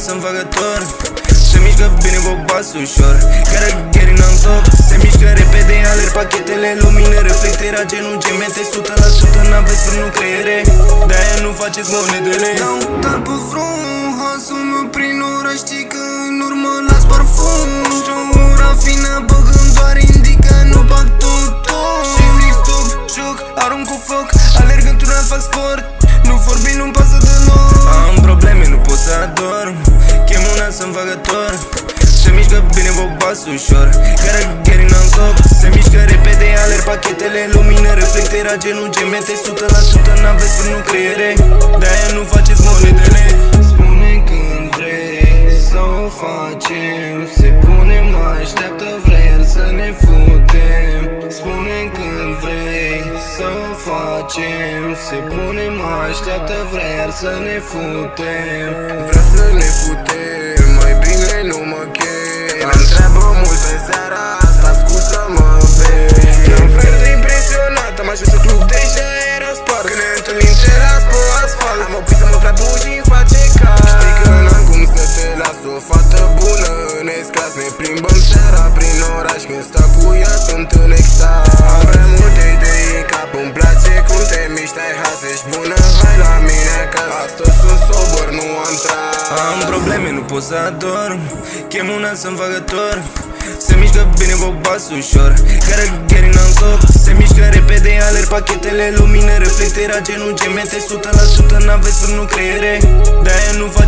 să-mi facă tor. Se mișcă bine cu bas ușor, care gheri non-stop. Se mișcă repede, alerg pachetele, lumină, reflecte, rage, nu gemete. 100% n-aveți frân, nu creiere, de-aia nu faceți monedele. Dau dar pe front, hasul prin oraș, știi că în urmă las parfum. Știu rafină, băgând doar indica, nu bag tot. Și-mi zic stop, joc, arunc cu foc, alerg într-un fac sport. Nu vorbi, nu-mi pasă deloc. Am probleme, nu pot să adorm, chem una să-mi facă tor. Se mișcă bine cu bas ușor, care gheri non-stop. Se mișcă repede, alerg pachetele, lumină, reflecte, rage, nu gemete. 100% n-aveți frân, nu creiere, de-aia nu faceți monedele. Spune când vrei să o facem, se pune, mă așteaptă, vrea să ne futem. Spune când vrei să o facem, se pune, mă așteaptă, vrea să ne futem. Vrea să ne futem, mai bine nu mă chem. Am treabă mult pe seara asta, scuză-mă, bei. N-am verde impresionat, am ajuns în club, deja era spart. Când ne întâlnim teras pe asfalt, am oprit să mă prea și-mi face cald. Știi că n-am cum să te las, o fată bună în escras. Ne plimbăm seara prin oraș, când stau cu ea sunt în extaz. Am prea multe idei în cap, îmi place cum te miști, ai haz, ești bună, hai la mine acasă. Astăzi sunt sober, nu am tras. Am probleme, nu pot să adorm, chem una să-mi facă tor. Se mișcă bine cu bas ușor, care gheri non-stop. Se mișcă repede, alerg pachetele, lumină, reflecte, rage, nu gemete. 100% n-aveți frân, nu creiere, de-aia nu faceți